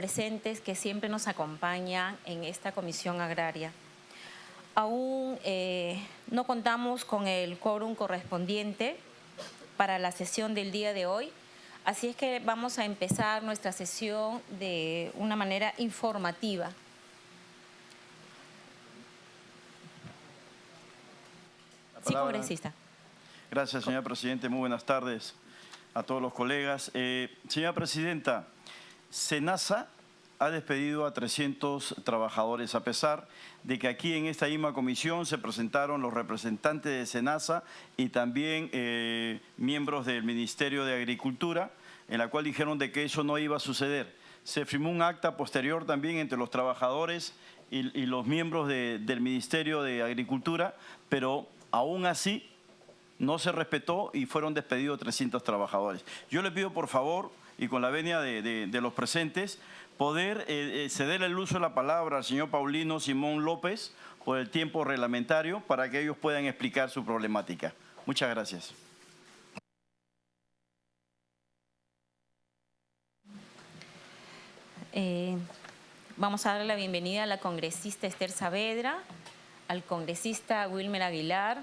presentes que siempre nos acompañan en esta Comisión Agraria. Aún no contamos con el quórum correspondiente para la sesión del día de hoy, así es que vamos a empezar nuestra sesión de una manera informativa. Sí, congresista. Gracias, señora Presidenta. Muy buenas tardes a todos los colegas. Señora Presidenta, SENASA ha despedido a 300 trabajadores, a pesar de que aquí en esta misma comisión se presentaron los representantes de SENASA y también miembros del Ministerio de Agricultura, en la cual dijeron de que eso no iba a suceder. Se firmó un acta posterior también entre los trabajadores y los miembros del Ministerio de Agricultura, pero aún así no se respetó y fueron despedidos 300 trabajadores. Yo le pido, por favor, y con la venia de los presentes, poder ceder el uso de la palabra al señor Paulino Simón López por el tiempo reglamentario para que ellos puedan explicar su problemática. Muchas gracias. Vamos a darle la bienvenida a la congresista Esther Saavedra, al congresista Wilmer Aguilar,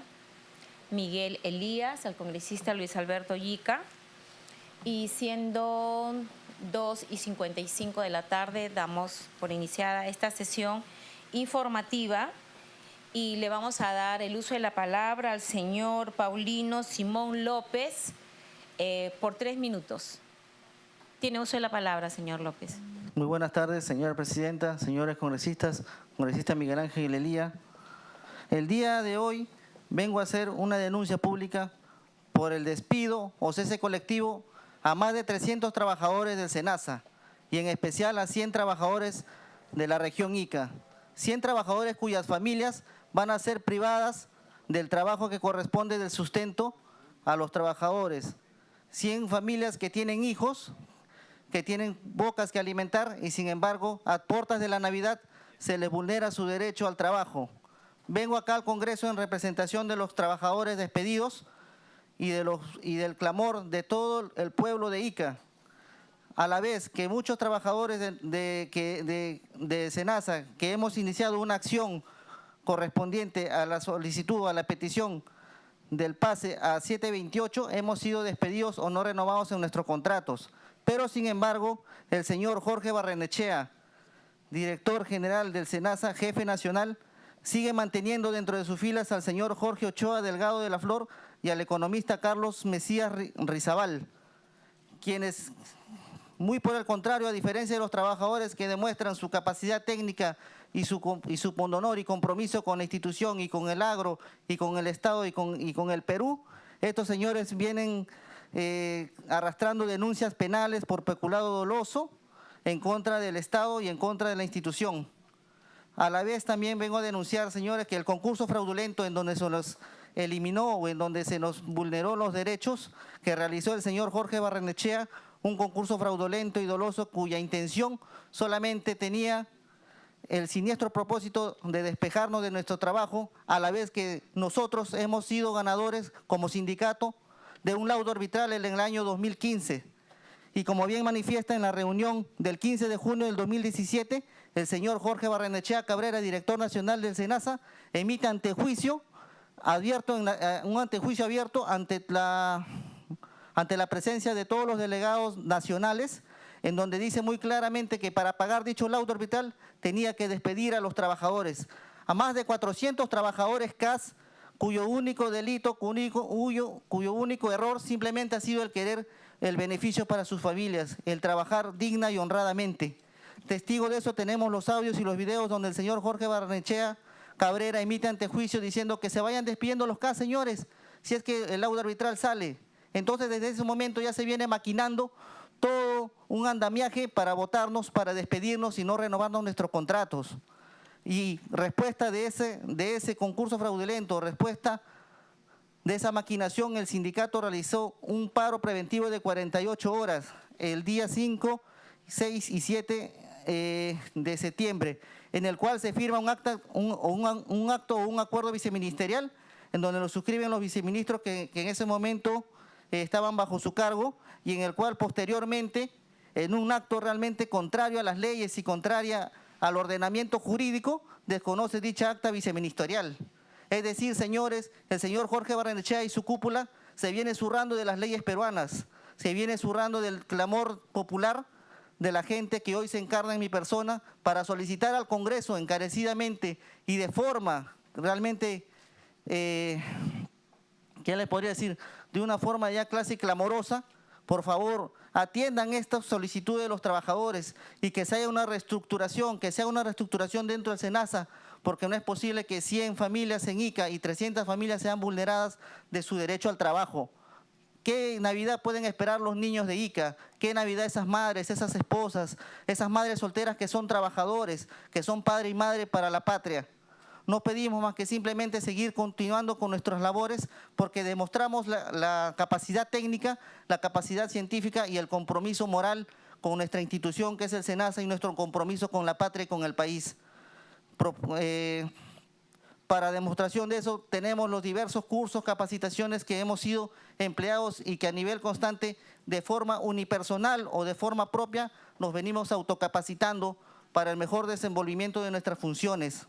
Miguel Elías, al congresista Luis Alberto Yica, y siendo 2:55 de la tarde damos por iniciada esta sesión informativa y le vamos a dar el uso de la palabra al señor Paulino Simón López por 3 minutos. Tiene uso de la palabra, señor López. Muy buenas tardes, señora Presidenta, señores congresistas, congresista Miguel Ángel Elía. El día de hoy vengo a hacer una denuncia pública por el despido o cese colectivo a más de 300 trabajadores del SENASA y en especial a 100 trabajadores de la región Ica. 100 trabajadores cuyas familias van a ser privadas del trabajo que corresponde del sustento a los trabajadores. 100 familias que tienen hijos, que tienen bocas que alimentar y sin embargo a puertas de la Navidad se les vulnera su derecho al trabajo. Vengo acá al Congreso en representación de los trabajadores despedidos y del clamor de todo el pueblo de Ica. A la vez que muchos trabajadores de SENASA que hemos iniciado una acción correspondiente a la solicitud, a la petición del pase a 728, hemos sido despedidos o no renovados en nuestros contratos. Pero sin embargo, el señor Jorge Barrenechea, director general del SENASA, jefe nacional, sigue manteniendo dentro de sus filas al señor Jorge Ochoa Delgado de la Flor y al economista Carlos Mesías Rizabal, quienes, muy por el contrario, a diferencia de los trabajadores que demuestran su capacidad técnica y su pundonor y compromiso con la institución y con el agro y con el Estado y con el Perú, estos señores vienen arrastrando denuncias penales por peculado doloso en contra del Estado y en contra de la institución. A la vez también vengo a denunciar, señores, que el concurso fraudulento en donde se nos eliminó o en donde se nos vulneró los derechos que realizó el señor Jorge Barrenechea, un concurso fraudulento y doloso cuya intención solamente tenía el siniestro propósito de despejarnos de nuestro trabajo, a la vez que nosotros hemos sido ganadores como sindicato de un laudo arbitral en el año 2015. Y como bien manifiesta en la reunión del 15 de junio del 2017, el señor Jorge Barrenechea Cabrera, director nacional del SENASA, emite un antejuicio abierto ante la presencia de todos los delegados nacionales, en donde dice muy claramente que para pagar dicho laudo arbitral tenía que despedir a los trabajadores, a más de 400 trabajadores CAS, cuyo único delito, cuyo único error simplemente ha sido el querer el beneficio para sus familias, el trabajar digna y honradamente. Testigo de eso tenemos los audios y los videos donde el señor Jorge Barrenechea Cabrera emite antejuicio diciendo que se vayan despidiendo los CAS, señores, si es que el laudo arbitral sale. Entonces desde ese momento ya se viene maquinando todo un andamiaje para votarnos, para despedirnos y no renovarnos nuestros contratos. Y respuesta de ese concurso fraudulento, respuesta de esa maquinación, el sindicato realizó un paro preventivo de 48 horas el día 5, 6 y 7 de septiembre, en el cual se firma un acto o un acuerdo viceministerial en donde lo suscriben los viceministros que en ese momento estaban bajo su cargo y en el cual posteriormente en un acto realmente contrario a las leyes y contraria al ordenamiento jurídico, desconoce dicha acta viceministerial. Es decir, señores, el señor Jorge Barrenechea y su cúpula se viene zurrando de las leyes peruanas, se viene zurrando del clamor popular de la gente que hoy se encarna en mi persona para solicitar al Congreso encarecidamente y de forma realmente, ¿qué le podría decir? De una forma ya casi clamorosa, por favor, atiendan esta solicitud de los trabajadores y que se haya una reestructuración, que sea una reestructuración dentro del SENASA, porque no es posible que 100 familias en Ica y 300 familias sean vulneradas de su derecho al trabajo. ¿Qué Navidad pueden esperar los niños de Ica? ¿Qué Navidad esas madres, esas esposas, esas madres solteras que son trabajadores, que son padre y madre para la patria? No pedimos más que simplemente seguir continuando con nuestras labores porque demostramos la capacidad técnica, la capacidad científica y el compromiso moral con nuestra institución que es el SENASA y nuestro compromiso con la patria y con el país. Para demostración de eso tenemos los diversos cursos, capacitaciones que hemos sido empleados y que a nivel constante, de forma unipersonal o de forma propia, nos venimos autocapacitando para el mejor desenvolvimiento de nuestras funciones.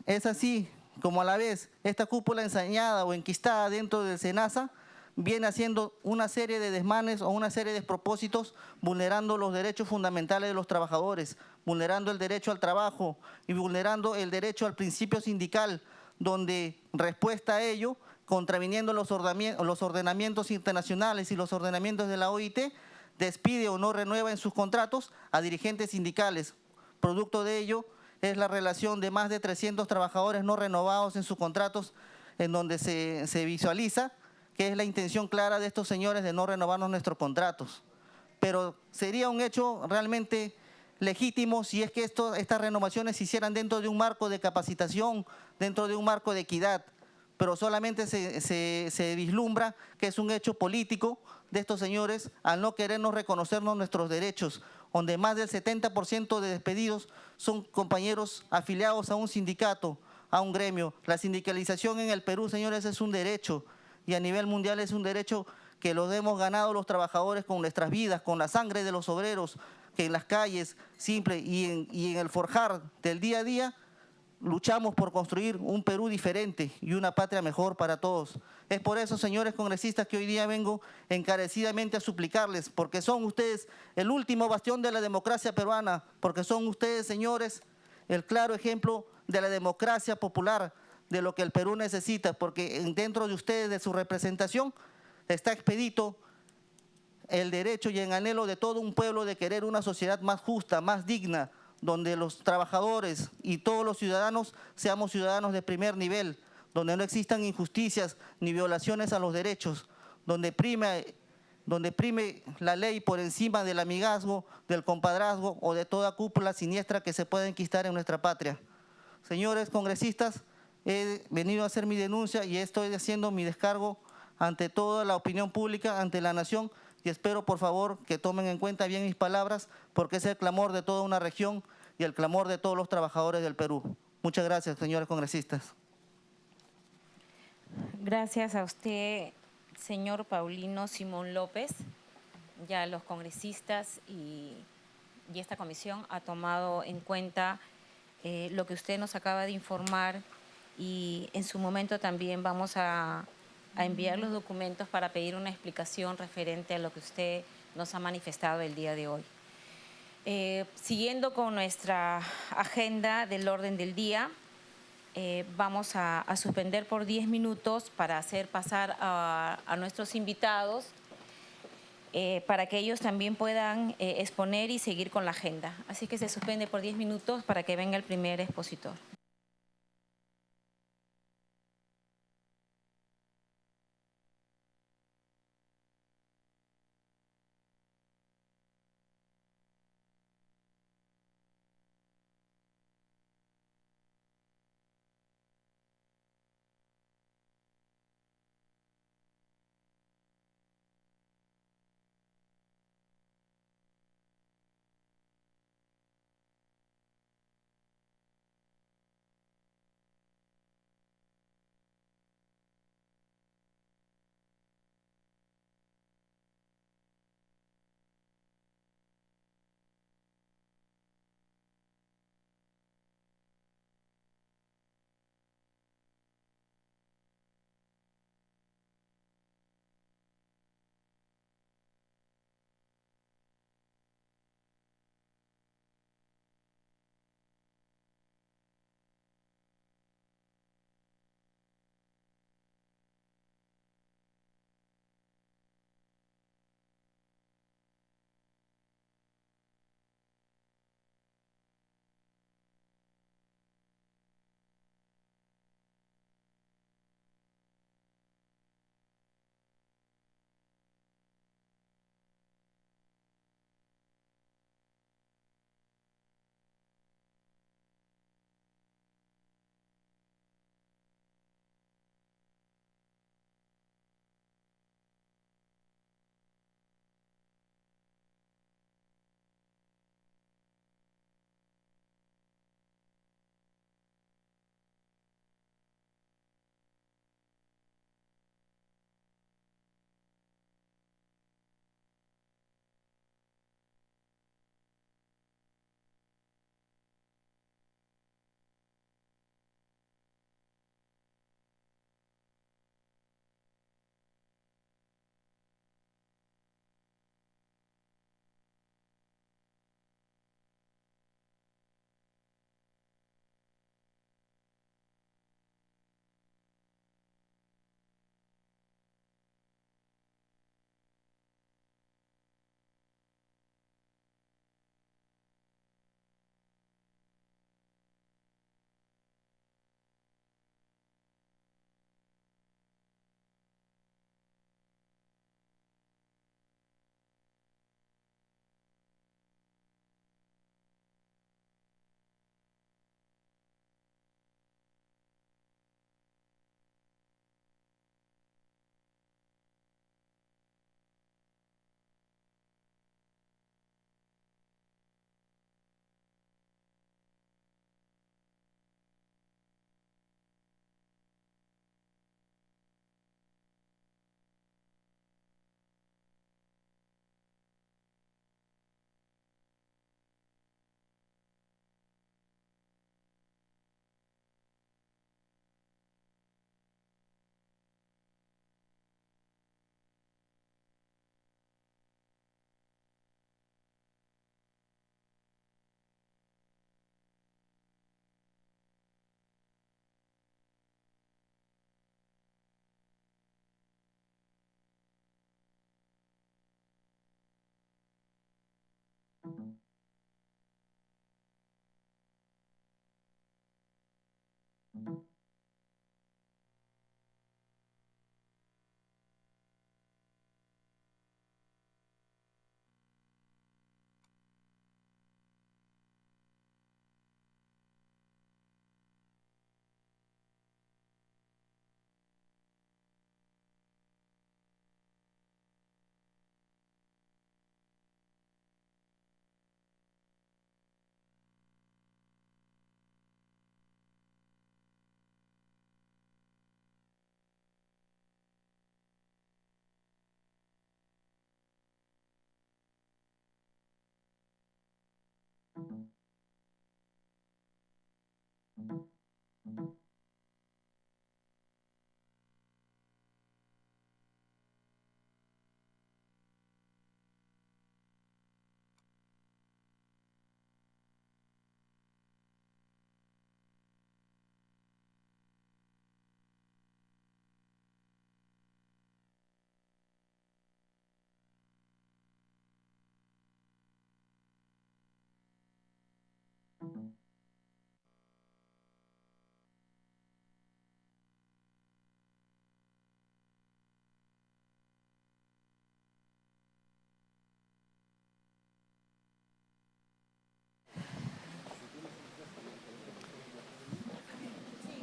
Es así como a la vez esta cúpula ensañada o enquistada dentro del SENASA viene haciendo una serie de desmanes o una serie de despropósitos, vulnerando los derechos fundamentales de los trabajadores, vulnerando el derecho al trabajo y vulnerando el derecho al principio sindical, donde respuesta a ello, contraviniendo los ordenamientos internacionales y los ordenamientos de la OIT, despide o no renueva en sus contratos a dirigentes sindicales. Producto de ello es la relación de más de 300 trabajadores no renovados en sus contratos, en donde se visualiza que es la intención clara de estos señores de no renovarnos nuestros contratos. Pero sería un hecho realmente legítimo si es que estas renovaciones se hicieran dentro de un marco de capacitación, dentro de un marco de equidad, pero solamente se vislumbra que es un hecho político de estos señores al no querernos reconocernos nuestros derechos, donde más del 70% de despedidos son compañeros afiliados a un sindicato, a un gremio. La sindicalización en el Perú, señores, es un derecho y a nivel mundial es un derecho que lo hemos ganado los trabajadores con nuestras vidas, con la sangre de los obreros, que en las calles simple y en el forjar del día a día luchamos por construir un Perú diferente y una patria mejor para todos. Es por eso, señores congresistas, que hoy día vengo encarecidamente a suplicarles, porque son ustedes el último bastión de la democracia peruana, porque son ustedes, señores, el claro ejemplo de la democracia popular, de lo que el Perú necesita, porque dentro de ustedes, de su representación, está expedito el derecho y el anhelo de todo un pueblo de querer una sociedad más justa, más digna, donde los trabajadores y todos los ciudadanos seamos ciudadanos de primer nivel, donde no existan injusticias ni violaciones a los derechos, donde prime la ley por encima del amigazgo, del compadrazgo o de toda cúpula siniestra que se pueda enquistar en nuestra patria. Señores congresistas, he venido a hacer mi denuncia y estoy haciendo mi descargo ante toda la opinión pública, ante la nación, y espero por favor que tomen en cuenta bien mis palabras, porque es el clamor de toda una región y el clamor de todos los trabajadores del Perú. Muchas gracias, señores congresistas. Gracias a usted, señor Paulino Simón López. Ya los congresistas y esta comisión ha tomado en cuenta lo que usted nos acaba de informar y en su momento también vamos a enviar los documentos para pedir una explicación referente a lo que usted nos ha manifestado el día de hoy. Siguiendo con nuestra agenda del orden del día, vamos a suspender por 10 minutos para hacer pasar a nuestros invitados para que ellos también puedan exponer y seguir con la agenda. Así que se suspende por 10 minutos para que venga el primer expositor.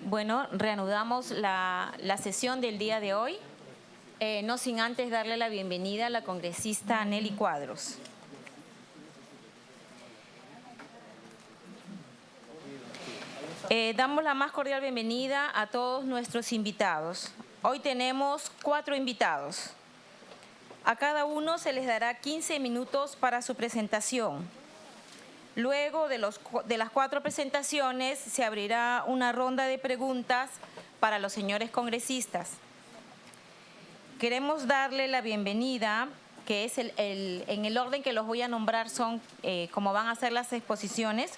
Bueno, reanudamos la sesión del día de hoy, no sin antes darle la bienvenida a la congresista Nelly Cuadros. Damos la más cordial bienvenida a todos nuestros invitados. Hoy tenemos 4 invitados. A cada uno se les dará 15 minutos para su presentación. Luego de las 4 presentaciones se abrirá una ronda de preguntas para los señores congresistas. Queremos darle la bienvenida, que es en el orden que los voy a nombrar son como van a ser las exposiciones.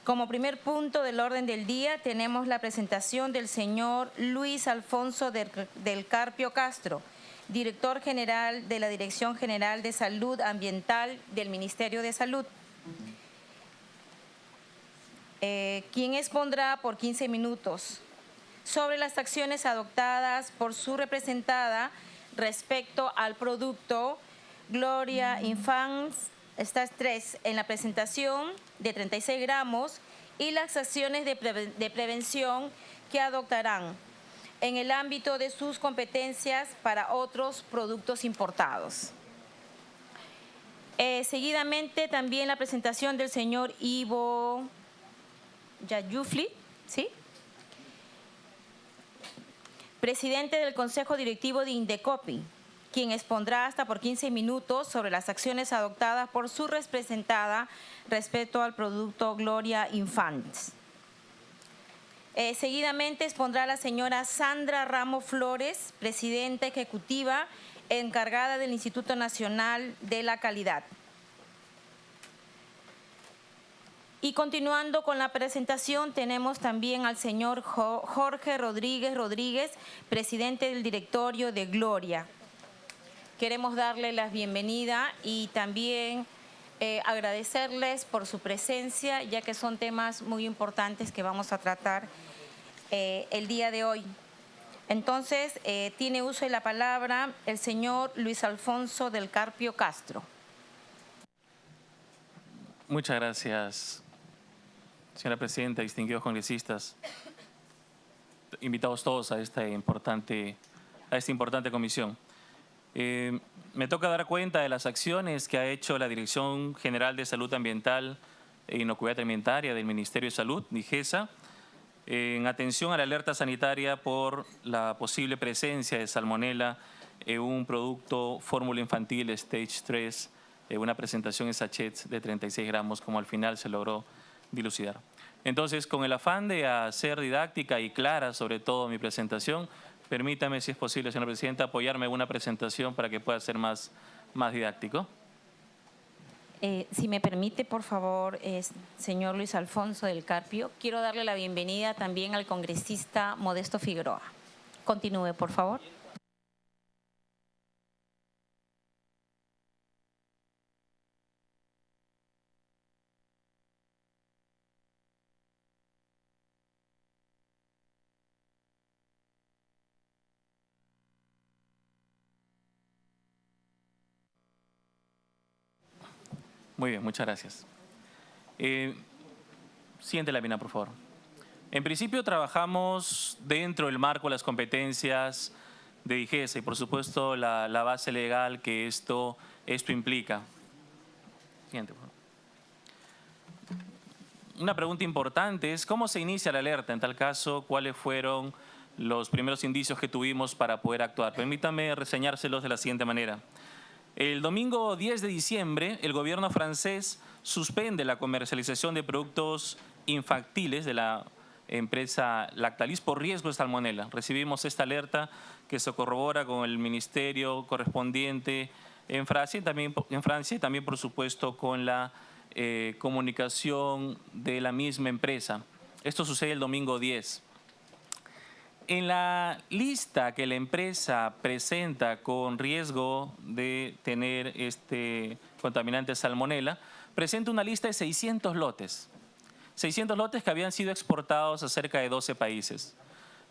Como primer punto del orden del día tenemos la presentación del señor Luis Alfonso del Carpio Castro, director general de la Dirección General de Salud Ambiental del Ministerio de Salud, quien expondrá por 15 minutos sobre las acciones adoptadas por su representada respecto al producto Gloria Infants Stage 3 en la presentación de 36 gramos y las acciones de prevención que adoptarán en el ámbito de sus competencias para otros productos importados. Seguidamente también la presentación del señor Ivo Yayufli, ¿sí?, presidente del Consejo Directivo de Indecopi, quien expondrá hasta por 15 minutos sobre las acciones adoptadas por su representada respecto al producto Gloria Infants. Seguidamente expondrá la señora Sandra Ramos Flores, presidenta ejecutiva encargada del Instituto Nacional de la Calidad. Y continuando con la presentación, tenemos también al señor Jorge Rodríguez, presidente del directorio de Gloria. Queremos darle la bienvenida y también agradecerles por su presencia, ya que son temas muy importantes que vamos a tratar el día de hoy. Entonces, tiene uso de la palabra el señor Luis Alfonso del Carpio Castro. Muchas gracias, señora presidenta, distinguidos congresistas, invitados todos a esta importante comisión. Me toca dar cuenta de las acciones que ha hecho la Dirección General de Salud Ambiental e Inocuidad Alimentaria del Ministerio de Salud, DIGESA, en atención a la alerta sanitaria por la posible presencia de salmonela en un producto fórmula infantil Stage 3, una presentación en sachets de 36 gramos, como al final se logró dilucidar. Entonces, con el afán de hacer didáctica y clara sobre todo mi presentación, permítame, si es posible, señora presidenta, apoyarme en una presentación para que pueda ser más didáctico. Si me permite, por favor, señor Luis Alfonso del Carpio, quiero darle la bienvenida también al congresista Modesto Figueroa. Continúe, por favor. Muy bien, muchas gracias. Siguiente lámina, por favor. En principio trabajamos dentro del marco de las competencias de DIGESA y por supuesto la base legal que esto implica. Siguiente, por favor. Una pregunta importante es ¿cómo se inicia la alerta? En tal caso, ¿cuáles fueron los primeros indicios que tuvimos para poder actuar? Permítame reseñárselos de la siguiente manera. El domingo 10 de diciembre, el gobierno francés suspende la comercialización de productos infantiles de la empresa Lactalis por riesgo de salmonela. Recibimos esta alerta que se corrobora con el ministerio correspondiente en Francia y también, por supuesto, con la comunicación de la misma empresa. Esto sucede el domingo 10. En la lista que la empresa presenta con riesgo de tener este contaminante salmonela, presenta una lista de 600 lotes. 600 lotes que habían sido exportados a cerca de 12 países.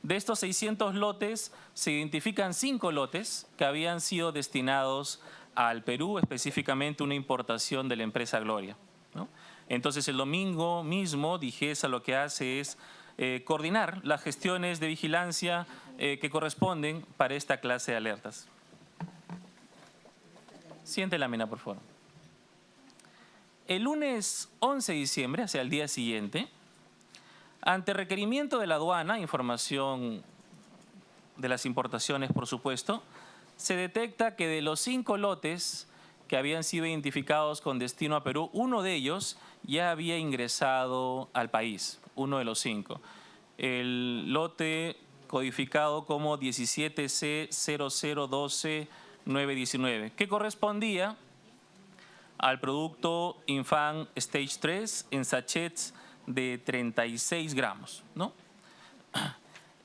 De estos 600 lotes, se identifican 5 lotes que habían sido destinados al Perú, específicamente una importación de la empresa Gloria, ¿no? Entonces, el domingo mismo, DIGESA lo que hace es coordinar las gestiones de vigilancia que corresponden para esta clase de alertas. Siguiente lámina, por favor. El lunes 11 de diciembre, hacia el día siguiente, ante requerimiento de la aduana, información de las importaciones, por supuesto, se detecta que de los 5 lotes que habían sido identificados con destino a Perú, uno de ellos ya había ingresado al país, uno de los 5. El lote codificado como 17C0012919, que correspondía al producto Infant Stage 3 en sachets de 36 gramos, ¿no?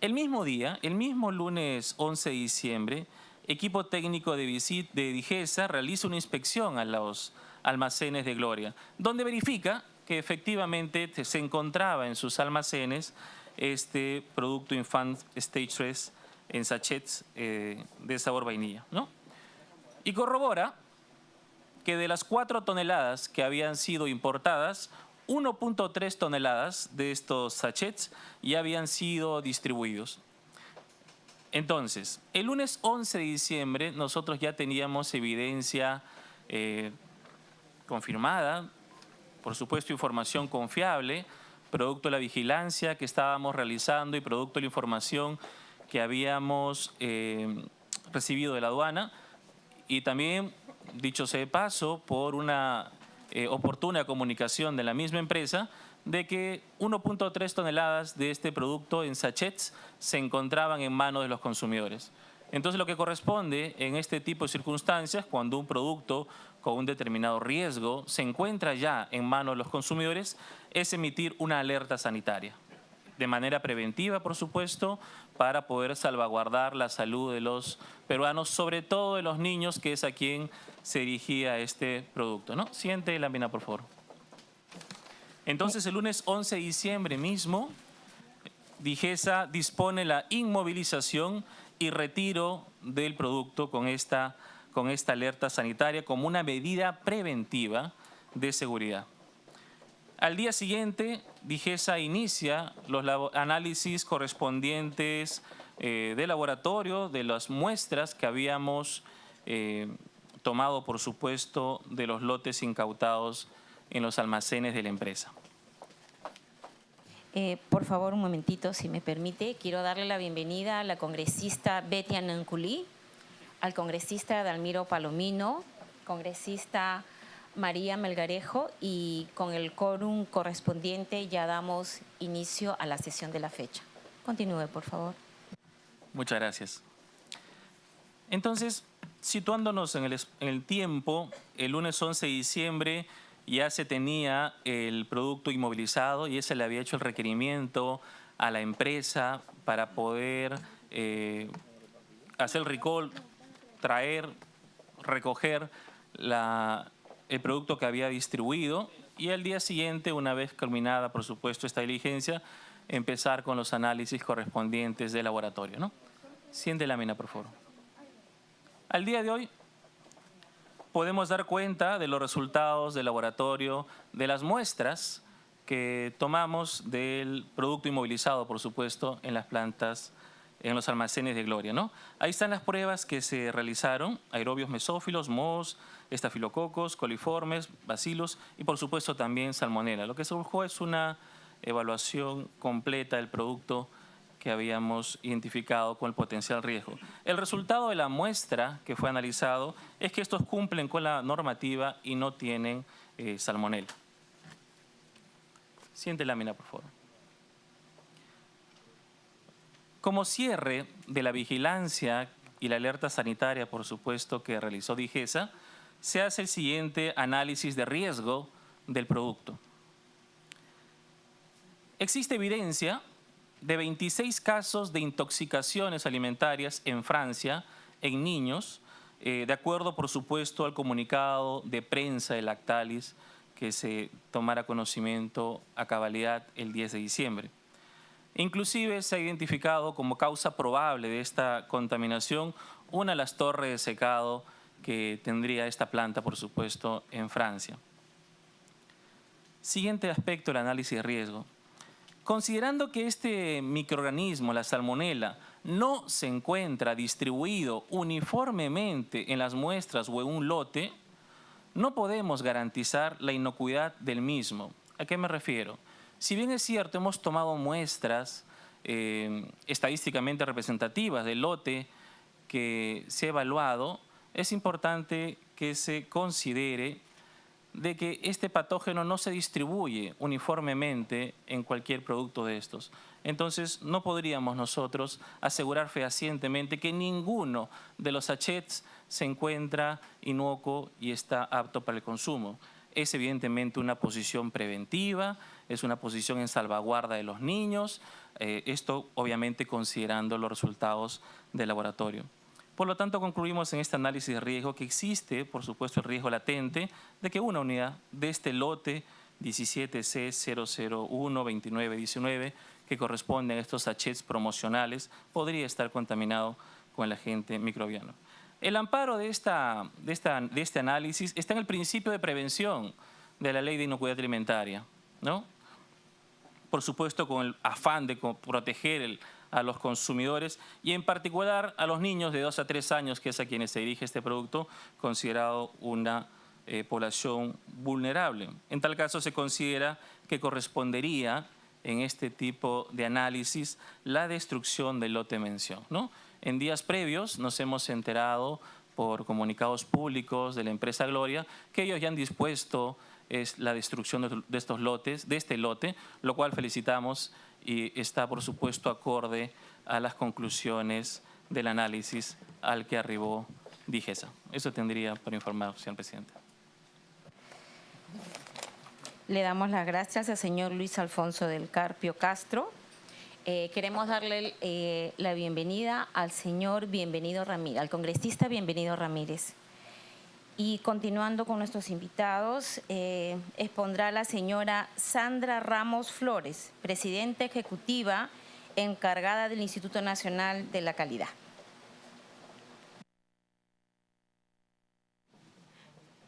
El mismo día, el mismo lunes 11 de diciembre, equipo técnico de Digesa realiza una inspección a los almacenes de Gloria, donde verifica que efectivamente se encontraba en sus almacenes este producto Infant Stage 3 en sachets de sabor vainilla, ¿no? Y corrobora que de las 4 toneladas que habían sido importadas, 1.3 toneladas de estos sachets ya habían sido distribuidos. Entonces, el lunes 11 de diciembre nosotros ya teníamos evidencia confirmada, por supuesto información confiable, producto de la vigilancia que estábamos realizando y producto de la información que habíamos recibido de la aduana, y también, dicho sea de paso, por una oportuna comunicación de la misma empresa, de que 1.3 toneladas de este producto en sachets se encontraban en manos de los consumidores. Entonces, lo que corresponde en este tipo de circunstancias, cuando un producto con un determinado riesgo se encuentra ya en manos de los consumidores, es emitir una alerta sanitaria. De manera preventiva, por supuesto, para poder salvaguardar la salud de los peruanos, sobre todo de los niños, que es a quien se dirigía este producto, ¿no? Siguiente lámina, por favor. Entonces, el lunes 11 de diciembre mismo, Digesa dispone la inmovilización y retiro del producto con esta alerta sanitaria como una medida preventiva de seguridad. Al día siguiente, Digesa inicia los análisis correspondientes de laboratorio de las muestras que habíamos tomado, por supuesto, de los lotes incautados en los almacenes de la empresa. Por favor, un momentito, si me permite. Quiero darle la bienvenida a la congresista Betty Ananculí, al congresista Dalmiro Palomino, congresista María Melgarejo, y con el quórum correspondiente ya damos inicio a la sesión de la fecha. Continúe, por favor. Muchas gracias. Entonces, situándonos en el tiempo, el lunes 11 de diciembre ya se tenía el producto inmovilizado y ese le había hecho el requerimiento a la empresa para poder hacer el recall, traer, recoger el producto que había distribuido, y al día siguiente, una vez culminada, por supuesto, esta diligencia, empezar con los análisis correspondientes del laboratorio, ¿no? Siguiente lámina, por favor. Al día de hoy podemos dar cuenta de los resultados del laboratorio, de las muestras que tomamos del producto inmovilizado, por supuesto, en las plantas, en los almacenes de Gloria, ¿no? Ahí están las pruebas que se realizaron: aerobios mesófilos, mohos, estafilococos, coliformes, bacilos y, por supuesto, también salmonela. Lo que se buscó es una evaluación completa del producto que habíamos identificado con el potencial riesgo. El resultado de la muestra que fue analizado es que estos cumplen con la normativa y no tienen salmonela. Siguiente lámina, por favor. Como cierre de la vigilancia y la alerta sanitaria, por supuesto, que realizó Digesa, se hace el siguiente análisis de riesgo del producto. Existe evidencia de 26 casos de intoxicaciones alimentarias en Francia, en niños, de acuerdo, por supuesto, al comunicado de prensa de Lactalis que se tomara conocimiento a cabalidad el 10 de diciembre. Inclusive se ha identificado como causa probable de esta contaminación una de las torres de secado que tendría esta planta, por supuesto, en Francia. Siguiente aspecto del análisis de riesgo. Considerando que este microorganismo, la salmonela, no se encuentra distribuido uniformemente en las muestras o en un lote, no podemos garantizar la inocuidad del mismo. ¿A qué me refiero? Si bien es cierto, hemos tomado muestras estadísticamente representativas del lote que se ha evaluado, es importante que se considere de que este patógeno no se distribuye uniformemente en cualquier producto de estos. Entonces, no podríamos nosotros asegurar fehacientemente que ninguno de los sachets se encuentra inocuo y está apto para el consumo. Es evidentemente una posición preventiva, es una posición en salvaguarda de los niños, esto obviamente considerando los resultados del laboratorio. Por lo tanto, concluimos en este análisis de riesgo que existe, por supuesto, el riesgo latente de que una unidad de este lote 17C0012919, que corresponde a estos sachets promocionales, podría estar contaminado con el agente microbiano. El amparo de este análisis está en el principio de prevención de la Ley de Inocuidad Alimentaria, ¿no? Por supuesto, con el afán de proteger a los consumidores y en particular a los niños de 2 a 3 años, que es a quienes se dirige este producto, considerado una población vulnerable. En tal caso, se considera que correspondería en este tipo de análisis la destrucción del lote en mención, ¿no? En días previos nos hemos enterado por comunicados públicos de la empresa Gloria que ellos ya han dispuesto la destrucción de estos lotes, de este lote, lo cual felicitamos y está, por supuesto, acorde a las conclusiones del análisis al que arribó DIGESA. Eso tendría para informar, señor presidente. Le damos las gracias al señor Luis Alfonso del Carpio Castro. Queremos darle la bienvenida al señor Bienvenido Ramírez, al congresista Bienvenido Ramírez. Y continuando con nuestros invitados, expondrá la señora Sandra Ramos Flores, presidenta ejecutiva encargada del Instituto Nacional de la Calidad.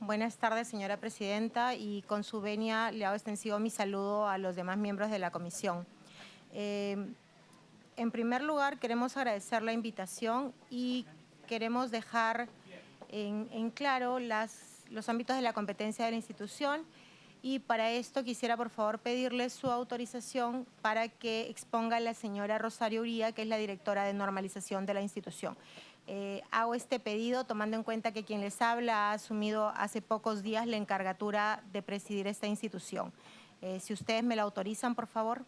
Buenas tardes, señora presidenta, y con su venia le hago extensivo mi saludo a los demás miembros de la comisión. En primer lugar, queremos agradecer la invitación y queremos dejar en claro los ámbitos de la competencia de la institución, y para esto quisiera por favor pedirle su autorización para que exponga a la señora Rosario Uría, que es la directora de normalización de la institución. Hago este pedido tomando en cuenta que quien les habla ha asumido hace pocos días la encargatura de presidir esta institución. Si ustedes me la autorizan, por favor.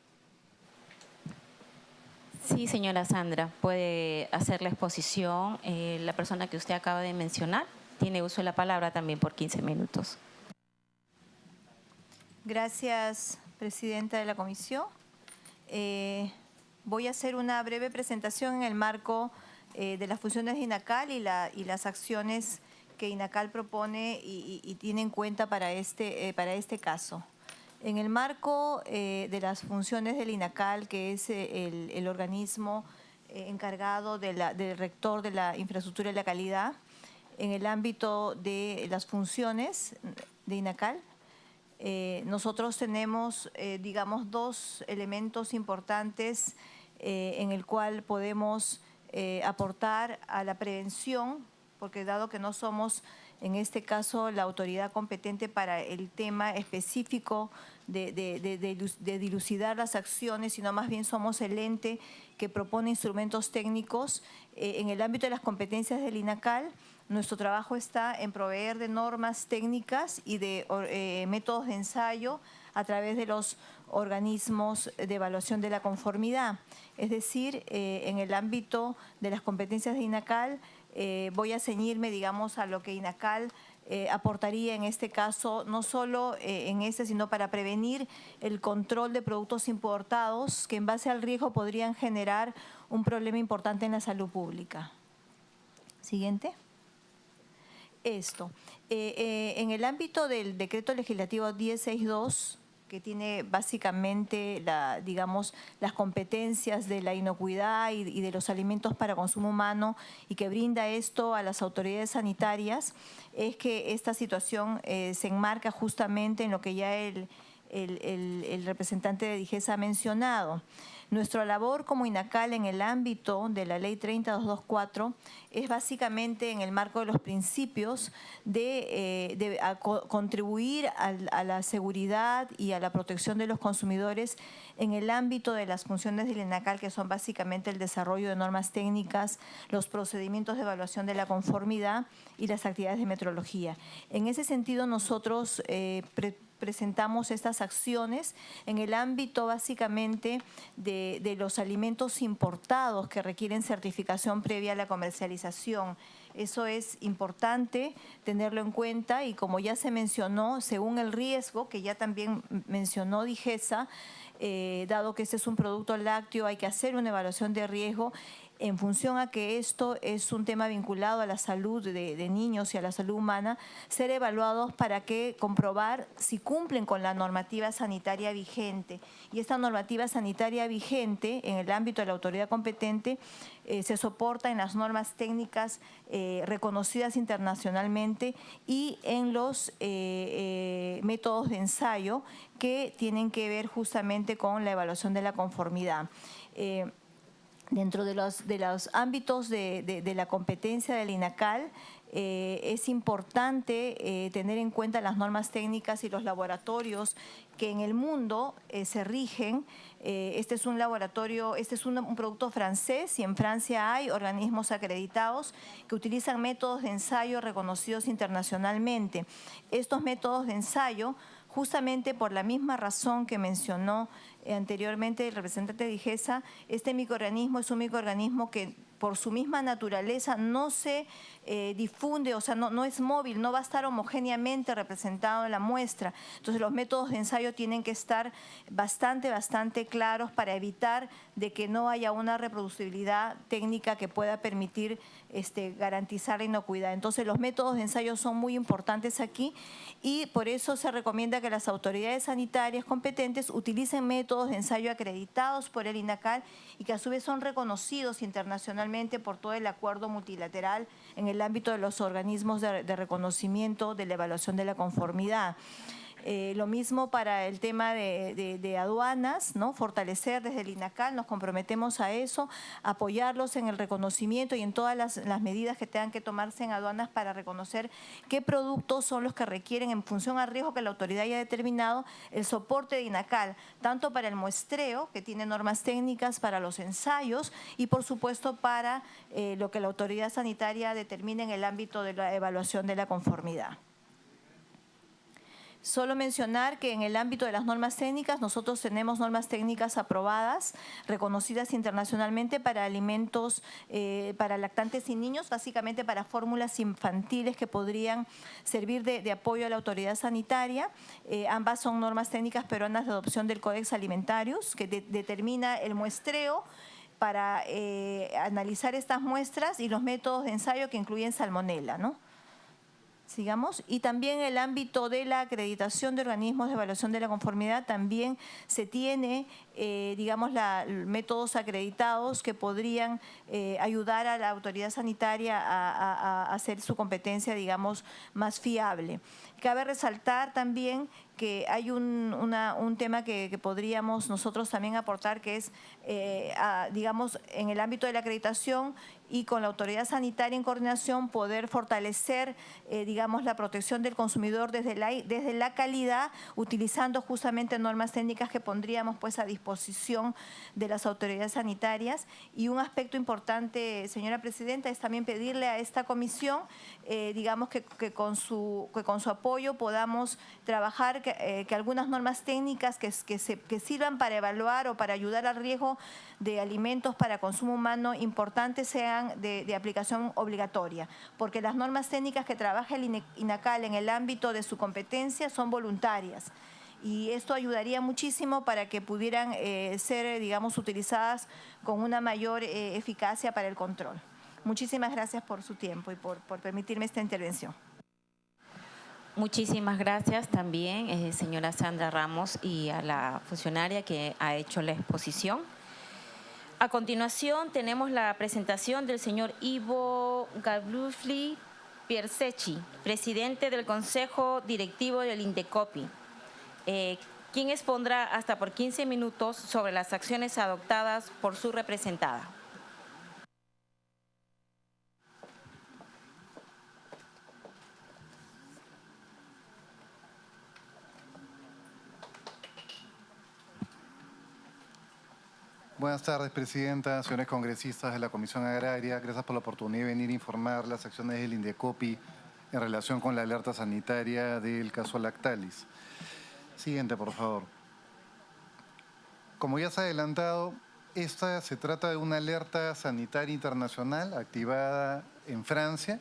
Sí, señora Sandra, puede hacer la exposición. La persona que usted acaba de mencionar tiene uso de la palabra también por 15 minutos. Gracias, presidenta de la comisión. Voy a hacer una breve presentación en el marco de las funciones de INACAL y las acciones que INACAL propone y tiene en cuenta para este caso. En el marco de las funciones del INACAL, que es el organismo encargado del rector de la infraestructura y la calidad, en el ámbito de las funciones de INACAL, nosotros tenemos, digamos, 2 elementos importantes en el cual podemos aportar a la prevención, porque dado que no somos en este caso la autoridad competente para el tema específico de dilucidar las acciones, sino más bien somos el ente que propone instrumentos técnicos. En el ámbito de las competencias del INACAL, nuestro trabajo está en proveer de normas técnicas y de métodos de ensayo a través de los organismos de evaluación de la conformidad. Es decir, en el ámbito de las competencias de INACAL, voy a ceñirme, digamos, a lo que INACAL aportaría en este caso, no solo sino para prevenir el control de productos importados que en base al riesgo podrían generar un problema importante en la salud pública. Siguiente. En el ámbito del decreto legislativo 1062, que tiene básicamente las competencias de la inocuidad y de los alimentos para consumo humano, y que brinda esto a las autoridades sanitarias, es que esta situación se enmarca justamente en lo que ya el el representante de DIGESA ha mencionado. Nuestra labor como INACAL en el ámbito de la Ley 30224 es básicamente en el marco de los principios de contribuir a la seguridad y a la protección de los consumidores en el ámbito de las funciones del INACAL, que son básicamente el desarrollo de normas técnicas, los procedimientos de evaluación de la conformidad y las actividades de metrología. En ese sentido, nosotros presentamos estas acciones en el ámbito básicamente de los alimentos importados que requieren certificación previa a la comercialización. Eso es importante tenerlo en cuenta y como ya se mencionó, según el riesgo, que ya también mencionó DIGESA, dado que este es un producto lácteo, hay que hacer una evaluación de riesgo en función a que esto es un tema vinculado a la salud de niños y a la salud humana, ser evaluados para que comprobar si cumplen con la normativa sanitaria vigente. Y esta normativa sanitaria vigente en el ámbito de la autoridad competente se soporta en las normas técnicas reconocidas internacionalmente y en los métodos de ensayo que tienen que ver justamente con la evaluación de la conformidad. Dentro de los ámbitos de la competencia del INACAL, es importante tener en cuenta las normas técnicas y los laboratorios que en el mundo se rigen. Este es un laboratorio, este es un producto francés y en Francia hay organismos acreditados que utilizan métodos de ensayo reconocidos internacionalmente. Estos métodos de ensayo, justamente por la misma razón que mencionó anteriormente el representante de DIGESA, este microorganismo es un microorganismo que por su misma naturaleza no se difunde, o sea, no es móvil, no va a estar homogéneamente representado en la muestra. Entonces los métodos de ensayo tienen que estar bastante claros para evitar de que no haya una reproducibilidad técnica que pueda permitir garantizar la inocuidad. Entonces los métodos de ensayo son muy importantes aquí y por eso se recomienda que las autoridades sanitarias competentes utilicen métodos de ensayo acreditados por el INACAL y que a su vez son reconocidos internacionalmente por todo el acuerdo multilateral en el ámbito de los organismos de reconocimiento de la evaluación de la conformidad. Lo mismo para el tema de aduanas, ¿no? Fortalecer desde el INACAL, nos comprometemos a eso, apoyarlos en el reconocimiento y en todas las medidas que tengan que tomarse en aduanas para reconocer qué productos son los que requieren, en función al riesgo que la autoridad haya determinado, el soporte de INACAL, tanto para el muestreo, que tiene normas técnicas, para los ensayos y por supuesto para lo que la autoridad sanitaria determine en el ámbito de la evaluación de la conformidad. Solo mencionar que en el ámbito de las normas técnicas, nosotros tenemos normas técnicas aprobadas, reconocidas internacionalmente para alimentos, para lactantes y niños, básicamente para fórmulas infantiles que podrían servir de apoyo a la autoridad sanitaria. Ambas son normas técnicas peruanas de adopción del Codex Alimentarius, que determina el muestreo para analizar estas muestras y los métodos de ensayo que incluyen salmonela, ¿no? Sigamos. Y también el ámbito de la acreditación de organismos de evaluación de la conformidad también se tiene, digamos, métodos acreditados que podrían ayudar a la autoridad sanitaria a hacer su competencia, digamos, más fiable. Cabe resaltar también que hay un tema que podríamos nosotros también aportar, que es, digamos, en el ámbito de la acreditación y con la autoridad sanitaria en coordinación, poder fortalecer, digamos, la protección del consumidor desde la calidad, utilizando justamente normas técnicas que pondríamos pues a disposición de las autoridades sanitarias. Y un aspecto importante, señora presidenta, es también pedirle a esta comisión, digamos, que con su apoyo podamos trabajar que algunas normas técnicas que sirvan para evaluar o para ayudar al riesgo de alimentos para consumo humano importantes sean de aplicación obligatoria, porque las normas técnicas que trabaja el INACAL en el ámbito de su competencia son voluntarias. Y esto ayudaría muchísimo para que pudieran ser, digamos, utilizadas con una mayor eficacia para el control. Muchísimas gracias por su tiempo y por permitirme esta intervención. Muchísimas gracias también, señora Sandra Ramos, y a la funcionaria que ha hecho la exposición. A continuación tenemos la presentación del señor Ivo Gabrufli Piersecchi, presidente del Consejo Directivo del Indecopi. quien expondrá hasta por 15 minutos sobre las acciones adoptadas por su representada. Buenas tardes, Presidenta, señores congresistas de la Comisión Agraria. Gracias por la oportunidad de venir a informar las acciones del INDECOPI en relación con la alerta sanitaria del caso Lactalis. Siguiente, por favor. Como ya se ha adelantado, esta se trata de una alerta sanitaria internacional activada en Francia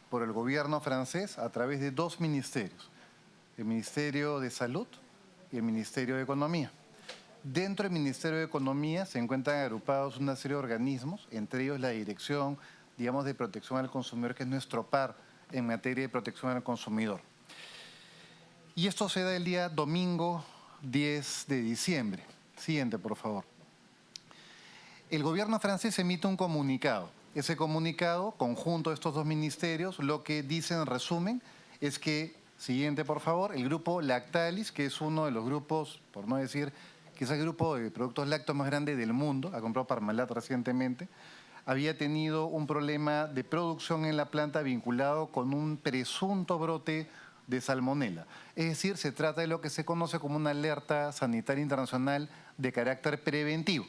por el gobierno francés a través de dos ministerios, el Ministerio de Salud y el Ministerio de Economía. Dentro del Ministerio de Economía se encuentran agrupados una serie de organismos, entre ellos la Dirección, digamos, de Protección al Consumidor, que es nuestro par en materia de protección al consumidor. Y esto se da el día domingo 10 de diciembre. Siguiente, por favor. El gobierno francés emite un comunicado. Ese comunicado, conjunto de estos dos ministerios, lo que dice en resumen es que, siguiente, por favor, el grupo Lactalis, que es uno de los grupos, por no decir que es el grupo de productos lácteos más grande del mundo, ha comprado Parmalat recientemente, había tenido un problema de producción en la planta vinculado con un presunto brote de salmonela. Es decir, se trata de lo que se conoce como una alerta sanitaria internacional de carácter preventivo.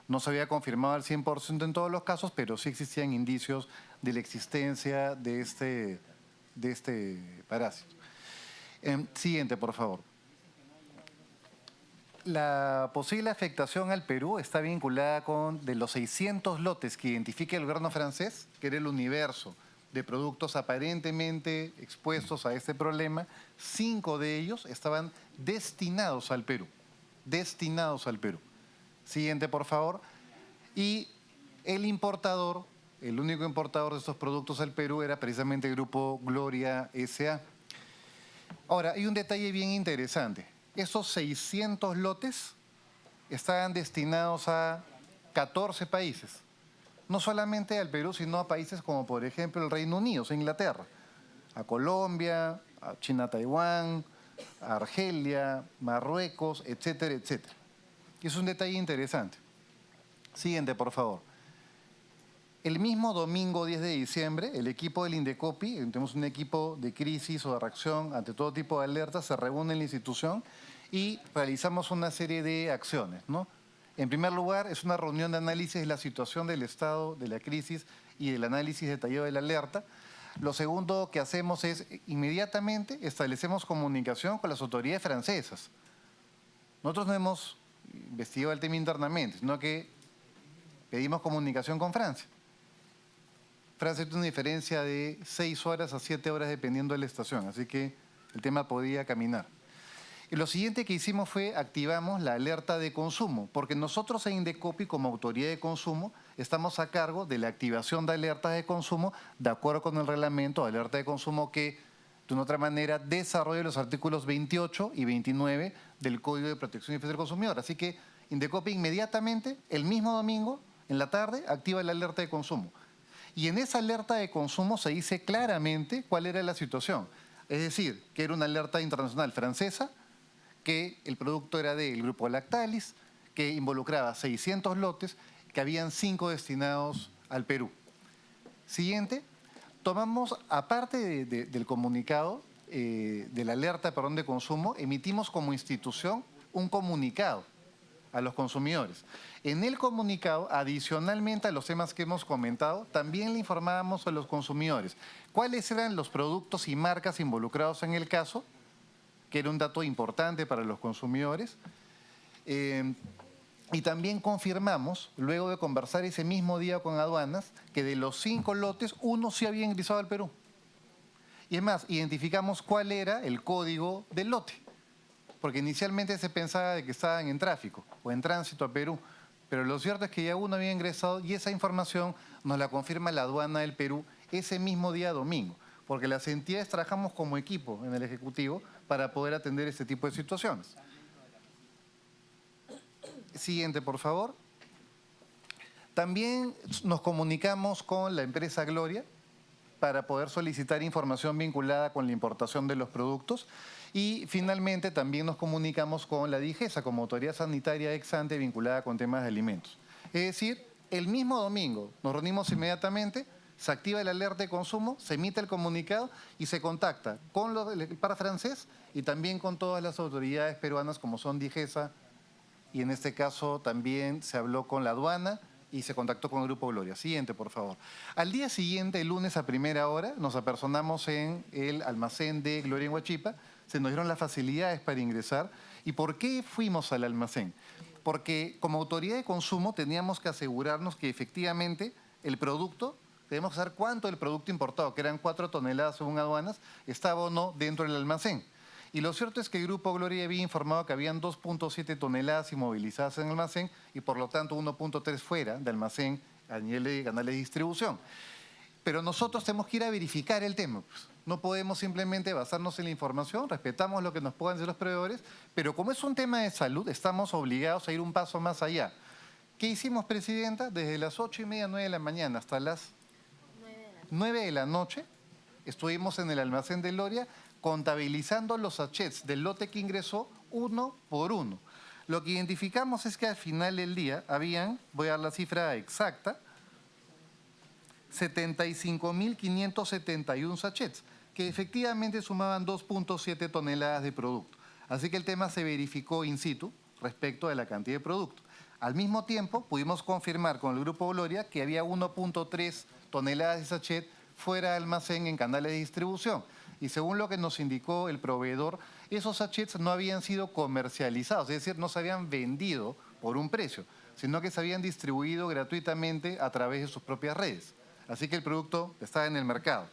No se había confirmado al 100% en todos los casos, pero sí existían indicios de la existencia de este parásito. Siguiente, por favor. La posible afectación al Perú está vinculada con, de los 600 lotes que identifica el gobierno francés, que era el universo de productos aparentemente expuestos a este problema, 5 de ellos estaban destinados al Perú. Destinados al Perú. Siguiente, por favor. Y el importador, el único importador de estos productos al Perú era precisamente el grupo Gloria S.A. Ahora, hay un detalle bien interesante. Esos 600 lotes estaban destinados a 14 países. No solamente al Perú, sino a países como, por ejemplo, el Reino Unido, o Inglaterra, a Colombia, a China-Taiwán, a Argelia, Marruecos, etcétera, etcétera. Y es un detalle interesante. Siguiente, por favor. El mismo domingo 10 de diciembre, el equipo del INDECOPI, tenemos un equipo de crisis o de reacción ante todo tipo de alertas, se reúne en la institución y realizamos una serie de acciones, ¿no? En primer lugar, es una reunión de análisis de la situación del estado de la crisis y del análisis detallado de la alerta. Lo segundo que hacemos es, inmediatamente, establecemos comunicación con las autoridades francesas. Nosotros no hemos investigado el tema internamente, sino que pedimos comunicación con Francia. Francia tiene una diferencia de 6 horas a 7 horas dependiendo de la estación, así que el tema podía caminar. Y lo siguiente que hicimos fue activamos la alerta de consumo, porque nosotros en INDECOPI como autoridad de consumo estamos a cargo de la activación de alertas de consumo de acuerdo con el reglamento de alerta de consumo que de una otra manera desarrolla los artículos 28 y 29 del Código de Protección y Defensa del Consumidor. Así que INDECOPI inmediatamente, el mismo domingo, en la tarde, activa la alerta de consumo. Y en esa alerta de consumo se dice claramente cuál era la situación. Es decir, que era una alerta internacional francesa, que el producto era del grupo Lactalis, que involucraba 600 lotes, que habían 5 destinados al Perú. Siguiente, tomamos, aparte del comunicado, de la alerta de consumo, emitimos como institución un comunicado a los consumidores. En el comunicado, adicionalmente a los temas que hemos comentado, también le informábamos a los consumidores cuáles eran los productos y marcas involucrados en el caso, que era un dato importante para los consumidores, y también confirmamos, luego de conversar ese mismo día con aduanas, que de los 5 lotes, 1 sí había ingresado al Perú. Y es más, identificamos cuál era el código del lote, porque inicialmente se pensaba de que estaban en tráfico o en tránsito a Perú, pero lo cierto es que ya uno había ingresado y esa información nos la confirma la aduana del Perú ese mismo día domingo, porque las entidades trabajamos como equipo en el Ejecutivo para poder atender este tipo de situaciones. Siguiente, por favor. También nos comunicamos con la empresa Gloria para poder solicitar información vinculada con la importación de los productos. Y finalmente también nos comunicamos con la DIGESA como autoridad sanitaria ex ante vinculada con temas de alimentos. Es decir, el mismo domingo nos reunimos inmediatamente, se activa la alerta de consumo, se emite el comunicado y se contacta con el par francés y también con todas las autoridades peruanas como son DIGESA, y en este caso también se habló con la aduana y se contactó con el Grupo Gloria. Siguiente, por favor. Al día siguiente, el lunes a primera hora, nos apersonamos en el almacén de Gloria en Huachipa, se nos dieron las facilidades para ingresar. ¿Y por qué fuimos al almacén? Porque como autoridad de consumo teníamos que asegurarnos que efectivamente el producto, debemos saber cuánto del producto importado, que eran 4 toneladas según aduanas, estaba o no dentro del almacén. Y lo cierto es que el Grupo Gloria había informado que habían 2.7 toneladas inmovilizadas en el almacén y por lo tanto 1.3 fuera de almacén a nivel de canales de distribución. Pero nosotros tenemos que ir a verificar el tema. Pues. No podemos simplemente basarnos en la información, respetamos lo que nos puedan decir los proveedores, pero como es un tema de salud, estamos obligados a ir un paso más allá. ¿Qué hicimos, Presidenta? Desde las 8:30, 9 de la mañana hasta las 9 de la noche, estuvimos en el almacén de Gloria contabilizando los sachets del lote que ingresó uno por uno. Lo que identificamos es que al final del día habían, voy a dar la cifra exacta, 75.571 sachets, que efectivamente sumaban 2.7 toneladas de producto. Así que el tema se verificó in situ respecto de la cantidad de producto. Al mismo tiempo, pudimos confirmar con el Grupo Gloria que había 1.3 toneladas de sachet fuera de almacén en canales de distribución. Y según lo que nos indicó el proveedor, esos sachets no habían sido comercializados, es decir, no se habían vendido por un precio, sino que se habían distribuido gratuitamente a través de sus propias redes. Así que el producto estaba en el mercado.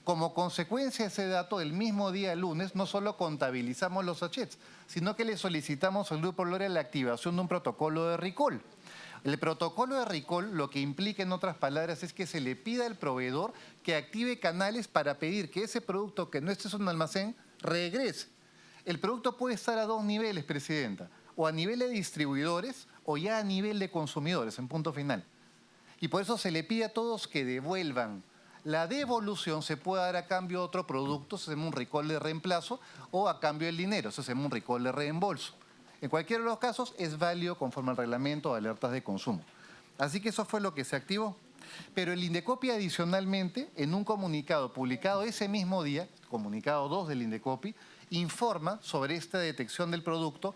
Como consecuencia de ese dato, el mismo día lunes, no solo contabilizamos los sachets, sino que le solicitamos al Grupo Gloria la activación de un protocolo de recall. El protocolo de recall lo que implica, en otras palabras, es que se le pida al proveedor que active canales para pedir que ese producto que no esté en un almacén regrese. El producto puede estar a 2 niveles, Presidenta, o a nivel de distribuidores o ya a nivel de consumidores, en punto final. Y por eso se le pide a todos que devuelvan. La devolución se puede dar a cambio de otro producto, se llama un recall de reemplazo, o a cambio del dinero, se llama un recall de reembolso. En cualquiera de los casos es válido conforme al reglamento de alertas de consumo. Así que eso fue lo que se activó. Pero el Indecopi adicionalmente, en un comunicado publicado ese mismo día, comunicado 2 del Indecopi, informa sobre esta detección del producto